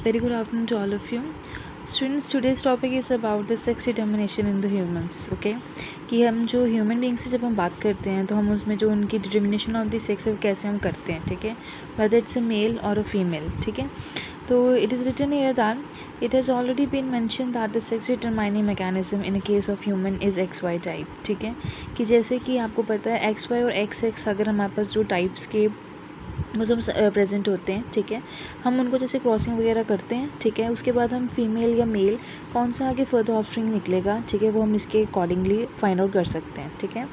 Very good afternoon to all of you. Students, today's topic is about the sex determination in the humans. Okay, कि हम जो human being से जब हम बात करते हैं तो हम उसमें जो उनकी डिटर्मिनेशन ऑफ द सेक्स है वो कैसे हम करते हैं, ठीक है, वेदर इट्स अ मेल और अ फीमेल, ठीक है. तो it is written here that it has already been mention that the sex determining mechanism in a case of human is X Y type, ठीक है, कि जैसे कि आपको पता है एक्स वाई और एक्स एक्स अगर हमारे पास जो टाइप्स के क्रोमोसोम्स प्रेजेंट होते हैं, ठीक है, हम उनको जैसे क्रॉसिंग वगैरह करते हैं, ठीक है, उसके बाद हम फीमेल या मेल कौन सा आगे फर्दर ऑफस्प्रिंग निकलेगा, ठीक है, वो हम इसके अकॉर्डिंगली फाइंड आउट कर सकते हैं, ठीक है.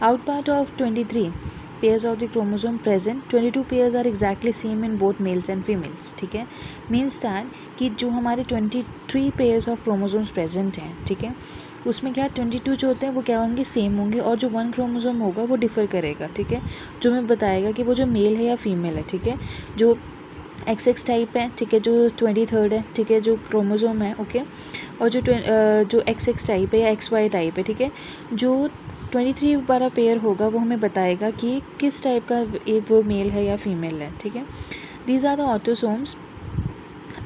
Out part of 23 pairs of the chromosome present, 22 pairs are exactly same in both males and females, ठीक है, मीन्स दैट कि जो हमारे 23 pairs of chromosomes present हैं, ठीक है, उसमें क्या 22 जो होते हैं वो क्या होंगे, सेम होंगे, और जो 1 क्रोमोसोम होगा वो डिफ़र करेगा, ठीक है, जो हमें बताएगा कि वो जो मेल है या फीमेल है, ठीक है, जो XX टाइप है, ठीक है, जो 23rd है, ठीक है, जो क्रोमोसोम है, ओके, और जो XX टाइप है या XY टाइप है, ठीक है, जो 23 वाला पेयर होगा वो हमें बताएगा कि किस टाइप का वो मेल है या फीमेल है, ठीक है. These are the autosomes.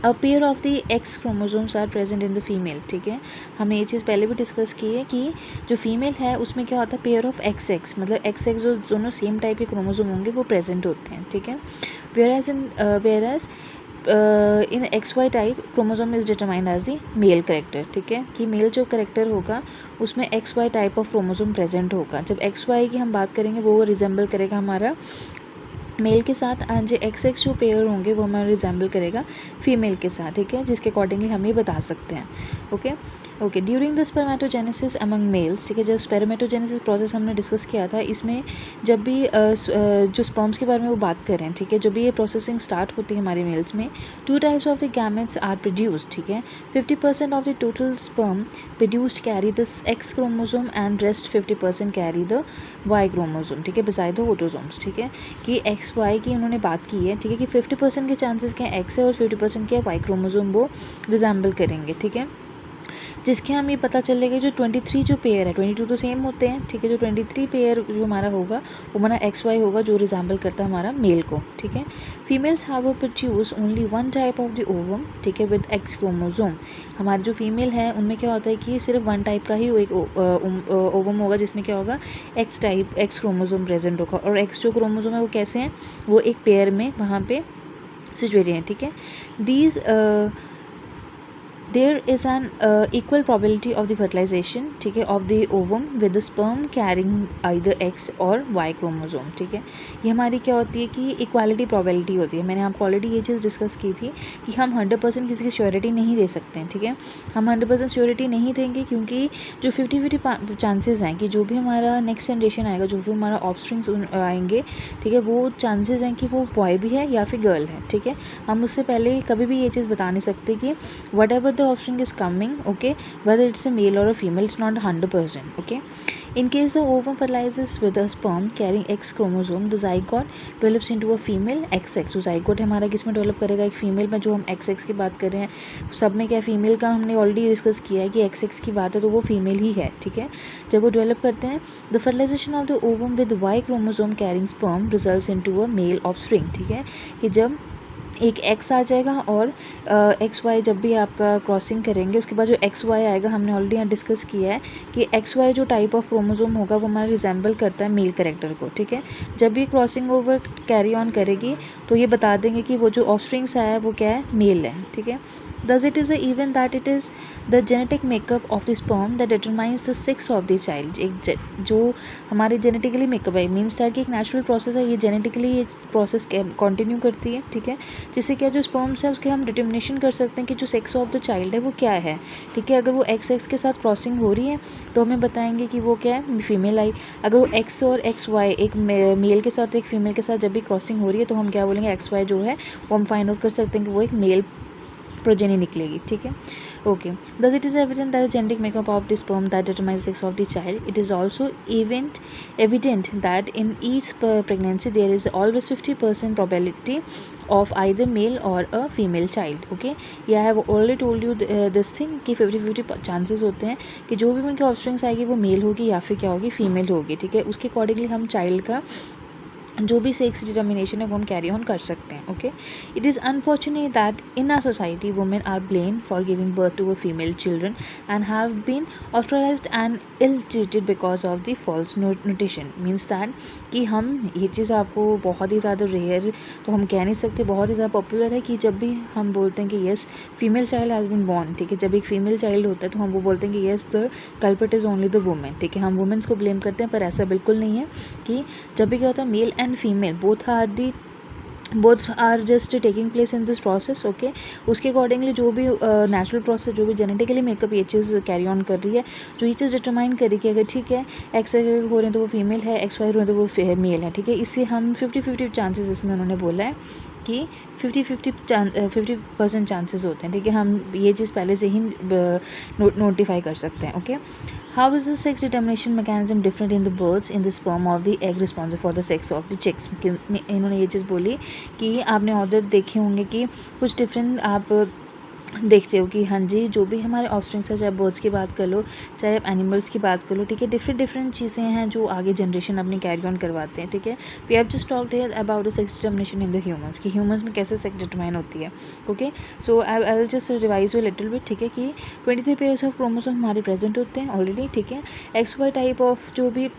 A pair of the X chromosomes are present in the female, ठीक है, हमने ये चीज़ पहले भी डिस्कस की है कि जो फीमेल है उसमें क्या होता है, पेयर ऑफ एक्स एक्स, मतलब एक्स एक्स जो दोनों सेम टाइप के क्रोमोसोम होंगे वो प्रेजेंट होते हैं, ठीक है. Whereas in X Y type chromosome is determined as the male character, ठीक है, कि मेल जो करेक्टर होगा उसमें X Y type of chromosome present होगा. जब एक्स वाई की हम बात करेंगे वो रिजेंबल करेगा हमारा मेल के साथ, एंड जो एक्स एक्स जो पेयर होंगे वो हमारा रिजेंबल करेगा फीमेल के साथ, ठीक है, जिसके अकॉर्डिंगली हम ये बता सकते हैं. Okay, during the spermatogenesis among males, ठीक है, जब स्पर्मेटोजेनेसिस प्रोसेस हमने डिस्कस किया था, इसमें जब भी जो स्पर्म्स के बारे में वो बात करें, ठीक है, जब भी ये प्रोसेसिंग स्टार्ट होती है हमारे मेल्स में, 2 types of the gametes are produced, ठीक है, 50% of the total sperm produced carry the X chromosome and rest 50% carry the Y chromosome, ठीक है, बिसाइड द ऑटोसोम्स, ठीक है, कि एक्स वाई की उन्होंने बात की है, ठीक है, कि 50% के चांसेस क्या एक्स है और 50% क्या वाई क्रोमोसोम वो रिजेंबल करेंगे, ठीक है, जिसके हम ये पता चलेगा जो 23 जो पेयर है, 22 तो सेम होते हैं, ठीक है, जो 23 पेयर जो हमारा होगा वो हमारा एक्स वाई होगा जो रिजेंबल करता है हमारा मेल को, ठीक है. Females have produce only 1 type of the ovum, ठीक है, विद एक्स क्रोमोसोम. हमारी जो फीमेल है उनमें क्या होता है कि सिर्फ 1 टाइप का ही एक ओवम होगा जिसमें क्या होगा, एक्स क्रोमोसोम प्रेजेंट होगा, और एक्स जो क्रोमोसोम है वो कैसे हैं, वो एक पेयर में वहाँ पे सिचुएटेड हैं, ठीक है. These there is an equal probability of the fertilization, ठीक है, of the ovum with the sperm carrying either X और Y chromosome, ठीक है. ये हमारी क्या होती है कि इक्वालिटी प्रोबेबिलिटी होती है. मैंने आपको ऑलरेडी ये चीज़ डिस्कस की थी कि हम 100% किसी की श्योरिटी नहीं दे सकते हैं, ठीक है, हम 100% श्योरिटी नहीं देंगे क्योंकि जो 50-50 चांसेस हैं कि जो भी हमारा नेक्स्ट जनरेशन आएगा, जो भी हमारा ऑफस्प्रिंग्स आएंगे, ठीक है, वो चांसेस हैं कि वो बॉय भी है या फिर गर्ल है, ठीक है. हम उससे पहले कभी भी ये चीज़ बता नहीं सकते कि what ever offspring is coming, okay, whether it's a male or a female, it's not 100%, okay. In case the ovum fertilizes with a sperm carrying X chromosome, the zygote develops into a female XX. तो zygote हमारा किस में develop करेगा, एक female में. जो हम XX की बात कर रहे हैं सब में क्या फीमेल का हमने ऑलरेडी डिस्कस किया है कि XX की बात है तो वो फीमेल ही है, ठीक है. जब वो डेवलप करते हैं, the fertilization of the ovum with Y chromosome carrying sperm results into a male offspring, ठीक है, कि जब एक एक्स आ जाएगा और एक्स वाई जब भी आपका क्रॉसिंग करेंगे उसके बाद जो एक्स वाई आएगा, हमने ऑलरेडी यहाँ डिस्कस किया है कि एक्स वाई जो टाइप ऑफ क्रोमोसोम होगा वो हमारा रिजेंबल करता है मेल करेक्टर को, ठीक है. जब भी क्रॉसिंग ओवर कैरी ऑन करेगी तो ये बता देंगे कि वो जो ऑफस्प्रिंग्स आया है वो क्या है, मेल है, ठीक है. Thus it is a even that it is the genetic makeup of the sperm that determines the sex of the child. एक जो हमारे जेनेटिकली मेकअप है, मीन्स दैट कि एक नेचुरल प्रोसेस है, ये जेनेटिकली ये प्रोसेस कंटिन्यू करती है, ठीक है, जिससे क्या जो स्पर्म्स है उसके हम डिटर्मिनेशन कर सकते हैं कि जो सेक्स ऑफ द चाइल्ड है वो क्या है, ठीक है. अगर वो एक्स एक्स के साथ क्रॉसिंग हो रही है तो हमें बताएंगे कि वो क्या है, फीमेल आई. अगर वो एक्स और एक्स वाई एक मेल के साथ एक फीमेल के साथ जब भी क्रॉसिंग हो रही है तो हम क्या बोलेंगे, एक्स वाई जो है वो हम फाइंड आउट कर सकते हैं कि वो एक मेल प्रोजेनी निकलेगी, ठीक है. Okay, thus it is evident that the genetic makeup of the sperm that determines the sex of the child. It is also evident that in each pregnancy there is always 50% probability of either male or a female child. Okay, yeah, I have already told you this thing कि 50-50 chances होते हैं कि जो भी उनकी offsprings आएगी वो mail होगी या फिर क्या होगी, फीमेल होगी, ठीक है. उसके अकॉर्डिंगली हम चाइल्ड का जो भी सेक्स डिटर्मिनेशन है वो हम कैरी ऑन कर सकते हैं. Okay, it is unfortunate that in our society women are blamed for giving birth to a female children and have been ostracised and ill treated because of the false notion. Means that कि हम ये चीज़ आपको बहुत ही ज़्यादा rare तो हम कह नहीं सकते, बहुत ही ज़्यादा पॉपुलर है कि जब भी हम बोलते हैं कि yes female child has been born, ठीक है, जब एक फीमेल चाइल्ड होता है तो हम वो बोलते हैं कि yes the culprit is only the women. ठीक है, हम वुमेन्स को ब्लेम करते हैं, पर ऐसा बिल्कुल नहीं है. कि जब भी क्या होता है male and female both are just taking place in this process. Okay, उसके अकॉर्डिंगली जो भी नेचुरल प्रोसेस, जो भी जेनेटिकली मेकअप ये चीज़ कैरी ऑन कर रही है, जो ये चीज़ डिटरमाइन करी कि अगर ठीक है एक्स हो रहे हैं तो वो फीमेल है, एक्स वाई हो रहे हैं तो वो मेल है. ठीक है, इससे हम 50-50 चांसेस इसमें उन्होंने बोला है कि 50% चांसेस होते हैं. ठीक है, हम ये चीज़ पहले से ही नोटिफाई कर सकते हैं. Okay, how is the sex determination mechanism different in the birds in the sperm of the egg responsible for the sex of the chicks. इन्होंने ये चीज़ बोली कि आपने ऑर्डर देखे होंगे कि कुछ डिफरेंट आप देखते हो कि हाँ जी, जो भी हमारे ऑस्ट्रिंग्स है, चाहे बर्ड्स की बात कर लो, चाहे आप एनिमल्स की बात कर लो, ठीक है, डिफरेंट चीज़ें हैं जो आगे जनरेशन अपनी कैरी ऑन करवाते हैं. ठीक है, we have just talked here about the sex determination in the humans, कि ह्यूमंस में कैसे सेक्स डिटरमाइन होती है. Okay, so I will just revise you little bit. ठीक है, कि 23 पेयर्स ऑफ क्रोमोसोम हमारे प्रेजेंट होते हैं ऑलरेडी. ठीक है, एक्स वाई टाइप ऑफ जो भी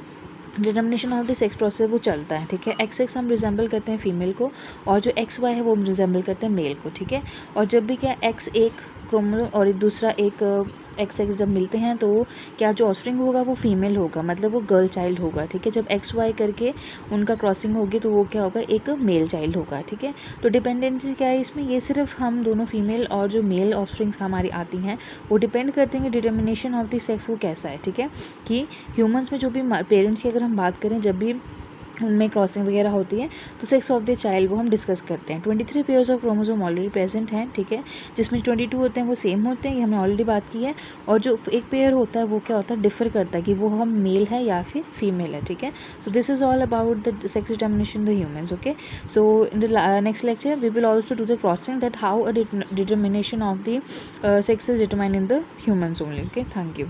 determination of the sex process वो चलता है. ठीक है, एक्स एक्स हम रिजेंबल करते हैं फीमेल को, और जो एक्स वाई है वो हम रिजेंबल करते हैं मेल को. ठीक है, और जब भी क्या एक्स एक क्रोमोसोम और दूसरा एक एक्स एक्स जब मिलते हैं तो क्या जो ऑस्प्रिंग होगा वो फीमेल होगा, मतलब वो गर्ल चाइल्ड होगा. ठीक है, जब एक्स वाई करके उनका क्रॉसिंग होगी तो वो क्या होगा, एक मेल चाइल्ड होगा. ठीक है, तो डिपेंडेंसी क्या है इसमें, ये सिर्फ हम दोनों फीमेल और जो मेल ऑस्प्रिंग्स हमारी आती हैं वो डिपेंड करते हैं कि डिटर्मिनेशन ऑफ द सेक्स वो कैसा है. ठीक है, कि ह्यूमंस में जो भी पेरेंट्स की अगर हम बात करें, जब भी उनमें क्रॉसिंग वगैरह होती है तो सेक्स ऑफ द चाइल्ड वो हम डिस्कस करते हैं. 23 pairs of chromosome already present हैं. ठीक है, जिसमें 22 होते हैं वो सेम होते हैं, ये हमने ऑलरेडी बात की है. और जो एक पेयर होता है वो क्या होता है, डिफर करता है कि वो हम मेल है या फिर फीमेल है. ठीक है, so this is all about the sex determination the humans. Okay, so in the next lecture we will also do the crossing, that how a determination of the sex is determine in the humans only. Okay, thank you.